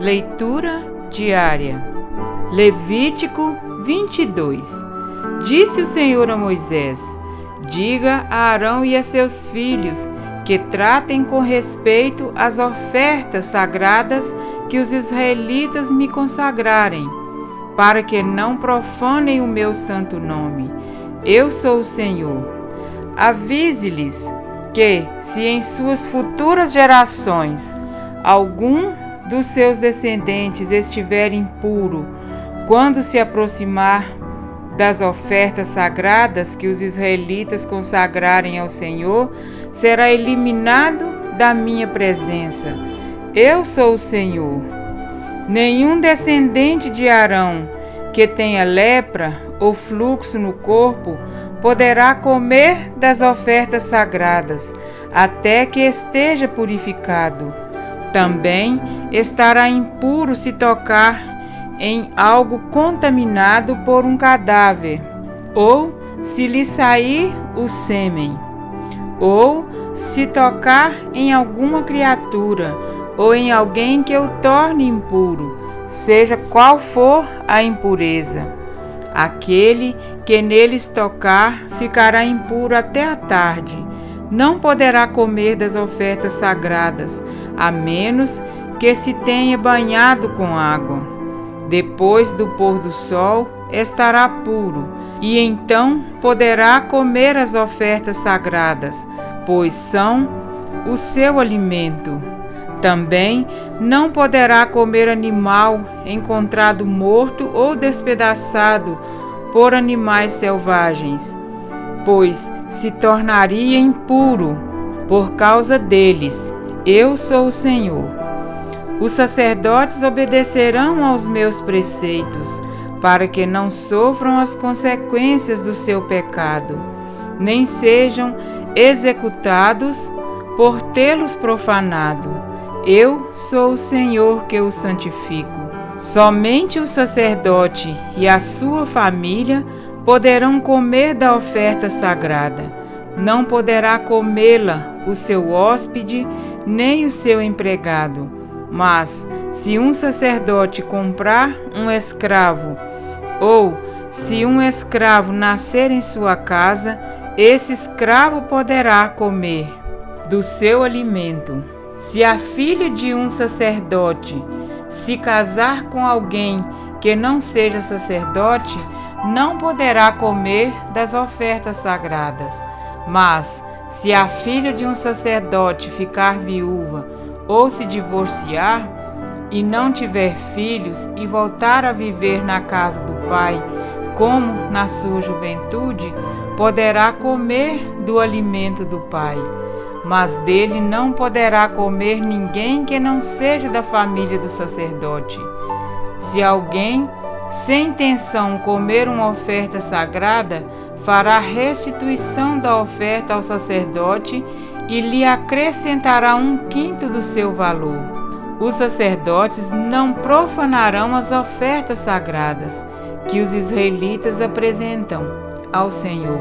Leitura diária. Levítico 22. Disse o Senhor a Moisés: diga a Arão e a seus filhos que tratem com respeito as ofertas sagradas que os israelitas me consagrarem, para que não profanem o meu santo nome. Eu sou o Senhor. Avise-lhes que, se em suas futuras gerações algum dos seus descendentes estiver impuro, quando se aproximar das ofertas sagradas que os israelitas consagrarem ao Senhor, será eliminado da minha presença. Eu sou o Senhor. Nenhum descendente de Arão que tenha lepra ou fluxo no corpo poderá comer das ofertas sagradas, até que esteja purificado. Também estará impuro se tocar em algo contaminado por um cadáver, ou se lhe sair o sêmen, ou se tocar em alguma criatura, ou em alguém que o torne impuro, seja qual for a impureza. Aquele que neles tocar ficará impuro até a tarde. Não poderá comer das ofertas sagradas, a menos que se tenha banhado com água. Depois do pôr do sol estará puro, e então poderá comer as ofertas sagradas, pois são o seu alimento. Também não poderá comer animal encontrado morto ou despedaçado por animais selvagens, pois se tornaria impuro por causa deles. Eu sou o Senhor. Os sacerdotes obedecerão aos meus preceitos, para que não sofram as consequências do seu pecado, nem sejam executados por tê-los profanado. Eu sou o Senhor que os santifico. Somente o sacerdote e a sua família poderão comer da oferta sagrada. Não poderá comê-la o seu hóspede, nem o seu empregado. Mas, se um sacerdote comprar um escravo, ou se um escravo nascer em sua casa, esse escravo poderá comer do seu alimento. Se a filha de um sacerdote se casar com alguém que não seja sacerdote, não poderá comer das ofertas sagradas. Mas, se a filha de um sacerdote ficar viúva ou se divorciar e não tiver filhos e voltar a viver na casa do pai, como na sua juventude, poderá comer do alimento do pai. Mas dele não poderá comer ninguém que não seja da família do sacerdote. Se alguém, sem intenção, comer uma oferta sagrada, fará restituição da oferta ao sacerdote e lhe acrescentará 1/5 do seu valor. Os sacerdotes não profanarão as ofertas sagradas que os israelitas apresentam ao Senhor,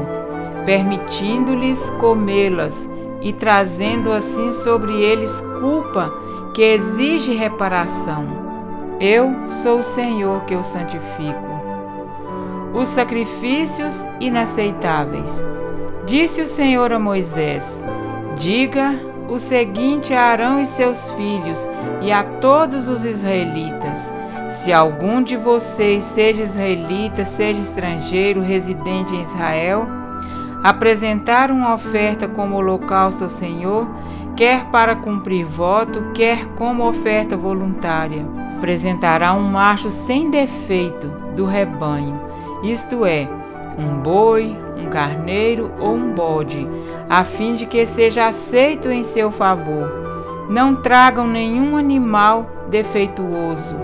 permitindo-lhes comê-las e trazendo assim sobre eles culpa que exige reparação. Eu sou o Senhor que os santifico. Os sacrifícios inaceitáveis. Disse o Senhor a Moisés: diga o seguinte a Arão e seus filhos e a todos os israelitas: se algum de vocês, seja israelita, seja estrangeiro, residente em Israel, apresentar uma oferta como holocausto ao Senhor, quer para cumprir voto, quer como oferta voluntária, apresentará um macho sem defeito do rebanho, isto é, um boi, um carneiro ou um bode, a fim de que seja aceito em seu favor. Não tragam nenhum animal defeituoso,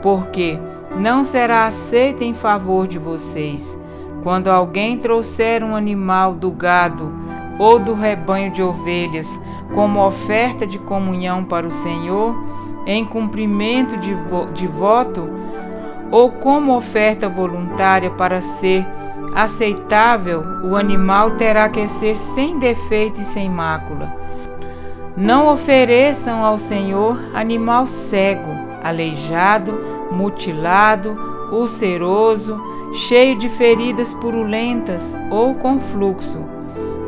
porque não será aceito em favor de vocês. Quando alguém trouxer um animal do gado ou do rebanho de ovelhas como oferta de comunhão para o Senhor, em cumprimento de voto, ou como oferta voluntária para ser aceitável, o animal terá que ser sem defeito e sem mácula. Não ofereçam ao Senhor animal cego, aleijado, mutilado, ulceroso, cheio de feridas purulentas ou com fluxo.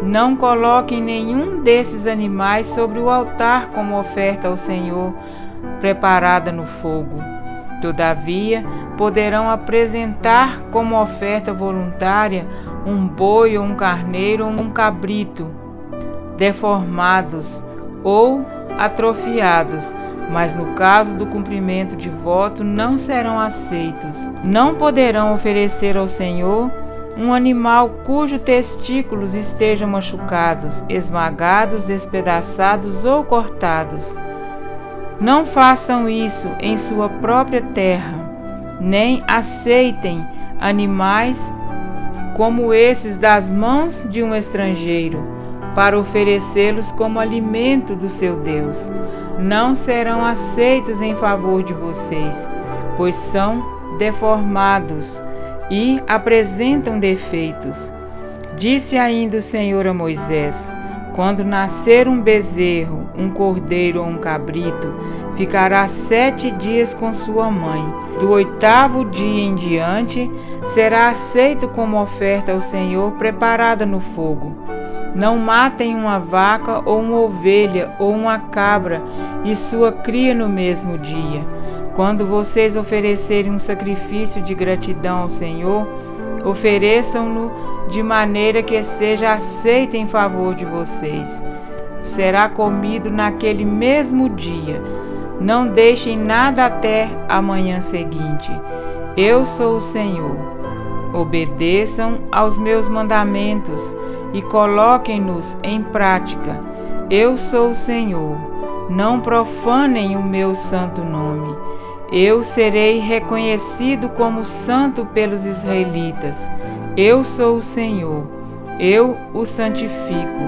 Não coloquem nenhum desses animais sobre o altar como oferta ao Senhor, preparada no fogo. Todavia, poderão apresentar como oferta voluntária um boi ou um carneiro ou um cabrito, deformados ou atrofiados, mas no caso do cumprimento de voto não serão aceitos. Não poderão oferecer ao Senhor um animal cujos testículos estejam machucados, esmagados, despedaçados ou cortados. Não façam isso em sua própria terra, nem aceitem animais como esses das mãos de um estrangeiro, para oferecê-los como alimento do seu Deus. Não serão aceitos em favor de vocês, pois são deformados e apresentam defeitos. Disse ainda o Senhor a Moisés: quando nascer um bezerro, um cordeiro ou um cabrito, ficará 7 dias com sua mãe. Do 8º dia em diante, será aceito como oferta ao Senhor preparada no fogo. Não matem uma vaca ou uma ovelha ou uma cabra e sua cria no mesmo dia. Quando vocês oferecerem um sacrifício de gratidão ao Senhor, ofereçam-no de maneira que seja aceito em favor de vocês. Será comido naquele mesmo dia. Não deixem nada até a manhã seguinte. Eu sou o Senhor. Obedeçam aos meus mandamentos e coloquem-nos em prática. Eu sou o Senhor. Não profanem o meu santo nome. Eu serei reconhecido como santo pelos israelitas. Eu sou o Senhor. Eu os santifico.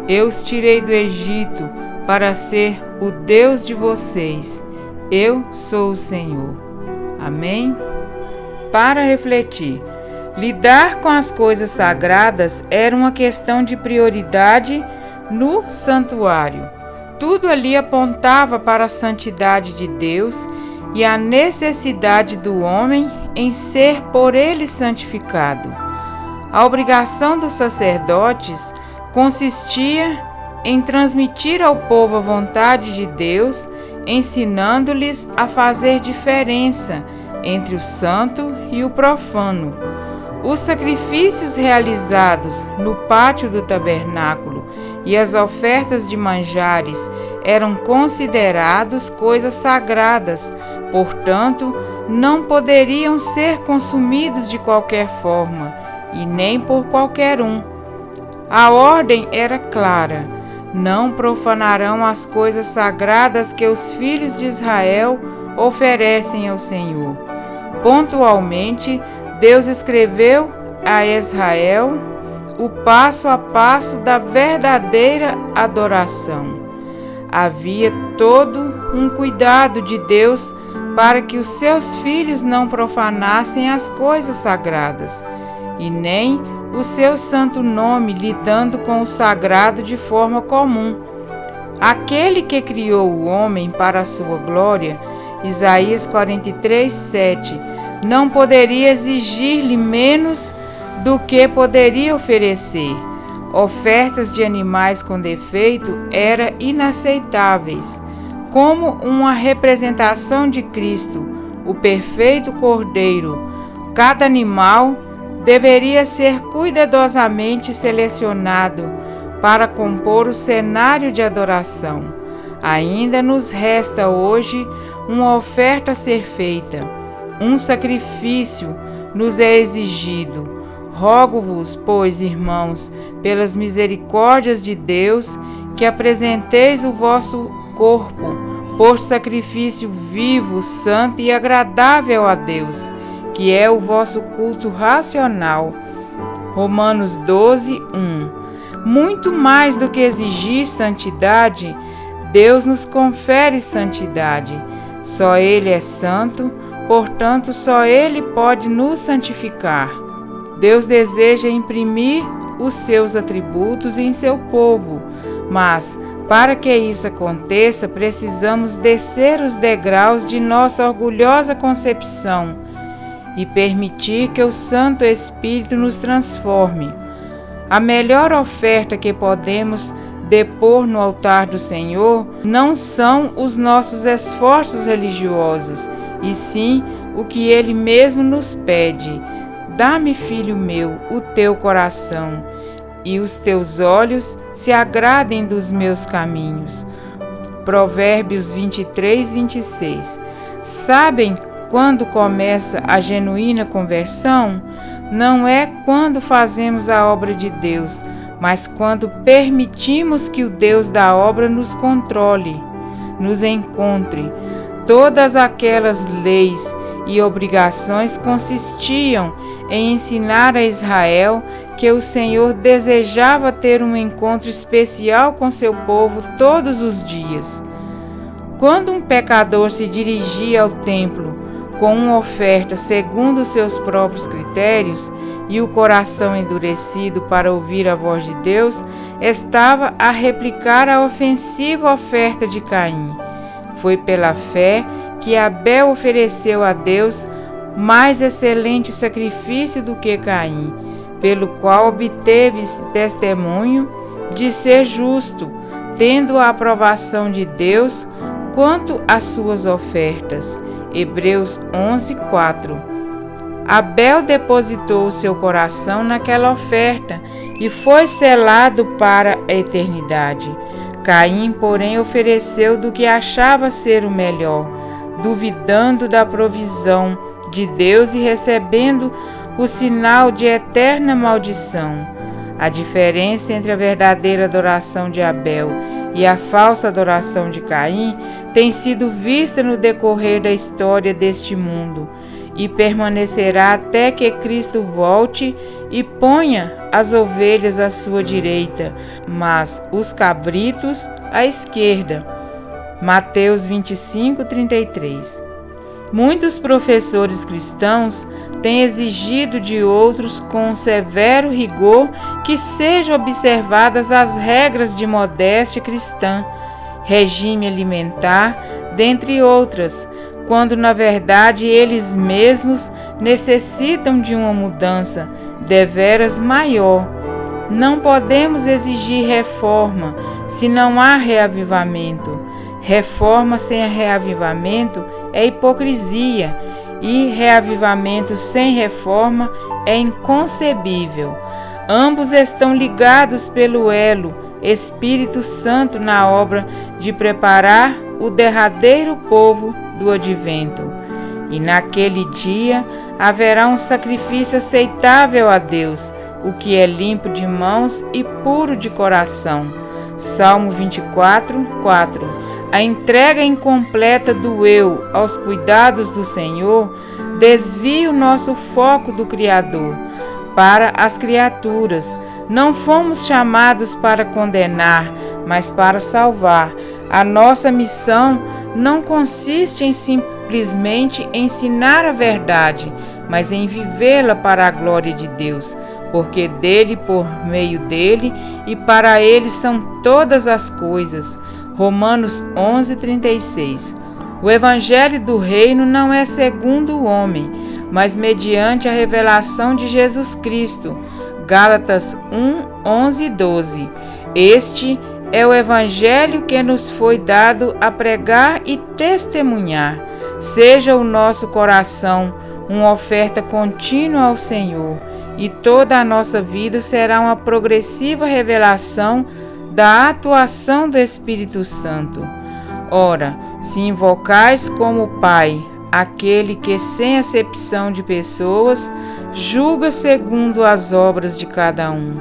Eu os tirei do Egito para ser o Deus de vocês. Eu sou o Senhor. Amém? Para refletir. Lidar com as coisas sagradas era uma questão de prioridade no santuário. Tudo ali apontava para a santidade de Deus e a necessidade do homem em ser por ele santificado. A obrigação dos sacerdotes consistia em transmitir ao povo a vontade de Deus, ensinando-lhes a fazer diferença entre o santo e o profano. Os sacrifícios realizados no pátio do tabernáculo e as ofertas de manjares eram considerados coisas sagradas, portanto, não poderiam ser consumidos de qualquer forma, e nem por qualquer um. A ordem era clara: não profanarão as coisas sagradas que os filhos de Israel oferecem ao Senhor. Pontualmente, Deus escreveu a Israel o passo a passo da verdadeira adoração. Havia todo um cuidado de Deus para que os seus filhos não profanassem as coisas sagradas, e nem o seu santo nome lidando com o sagrado de forma comum. Aquele que criou o homem para a sua glória, Isaías 43:7, não poderia exigir-lhe menos do que poderia oferecer. Ofertas de animais com defeito eram inaceitáveis. Como uma representação de Cristo, o perfeito Cordeiro, cada animal deveria ser cuidadosamente selecionado para compor o cenário de adoração. Ainda nos resta hoje uma oferta a ser feita. Um sacrifício nos é exigido. Rogo-vos, pois, irmãos, pelas misericórdias de Deus, que apresenteis o vosso corpo por sacrifício vivo, santo e agradável a Deus, que é o vosso culto racional. Romanos 12:1. Muito mais do que exigir santidade, Deus nos confere santidade. Só Ele é santo, portanto, só Ele pode nos santificar. Deus deseja imprimir os seus atributos em seu povo, mas, Para que isso aconteça, precisamos descer os degraus de nossa orgulhosa concepção e permitir que o Santo Espírito nos transforme. A melhor oferta que podemos depor no altar do Senhor não são os nossos esforços religiosos, e sim o que Ele mesmo nos pede. Dá-me, filho meu, o teu coração, e os teus olhos se agradem dos meus caminhos. Provérbios 23, 26. Sabem quando começa a genuína conversão? Não é quando fazemos a obra de Deus, mas quando permitimos que o Deus da obra nos controle, nos encontre. Todas aquelas leis e obrigações consistiam em ensinar a Israel que o Senhor desejava ter um encontro especial com seu povo todos os dias. Quando um pecador se dirigia ao templo com uma oferta segundo os seus próprios critérios e o coração endurecido para ouvir a voz de Deus, estava a replicar a ofensiva oferta de Caim. Foi pela fé que Abel ofereceu a Deus mais excelente sacrifício do que Caim, pelo qual obteve testemunho de ser justo, tendo a aprovação de Deus quanto às suas ofertas. Hebreus 11, 4. Abel depositou o seu coração naquela oferta e foi selado para a eternidade. Caim, porém, ofereceu do que achava ser o melhor, duvidando da provisão de Deus e recebendo o sinal de eterna maldição. A diferença entre a verdadeira adoração de Abel e a falsa adoração de Caim tem sido vista no decorrer da história deste mundo e permanecerá até que Cristo volte e ponha as ovelhas à sua direita, mas os cabritos à esquerda. Mateus 25, 33. Muitos professores cristãos têm exigido de outros com severo rigor que sejam observadas as regras de modéstia cristã, regime alimentar, dentre outras, quando na verdade eles mesmos necessitam de uma mudança deveras maior. Não podemos exigir reforma se não há reavivamento. Reforma sem reavivamento é hipocrisia, e reavivamento sem reforma é inconcebível. Ambos estão ligados pelo elo Espírito Santo na obra de preparar o derradeiro povo do advento. E naquele dia haverá um sacrifício aceitável a Deus, o que é limpo de mãos e puro de coração. Salmo 24, 4. A entrega incompleta do eu aos cuidados do Senhor desvia o nosso foco do Criador para as criaturas. Não fomos chamados para condenar, mas para salvar. A nossa missão não consiste em simplesmente ensinar a verdade, mas em vivê-la para a glória de Deus, porque dele, por meio dele e para ele são todas as coisas. Romanos 11, 36. O Evangelho do Reino não é segundo o homem, mas mediante a revelação de Jesus Cristo. Gálatas 1, 11 e 12. Este é o Evangelho que nos foi dado a pregar e testemunhar. Seja o nosso coração uma oferta contínua ao Senhor, e toda a nossa vida será uma progressiva revelação da atuação do Espírito Santo. Ora, se invocais como Pai aquele que, sem acepção de pessoas, julga segundo as obras de cada um,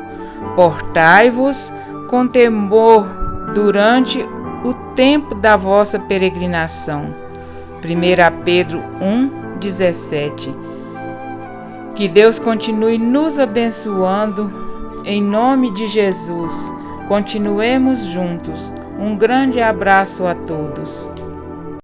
portai-vos com temor durante o tempo da vossa peregrinação. 1 Pedro 1, 17. Que Deus continue nos abençoando, em nome de Jesus. Continuemos juntos. Um grande abraço a todos.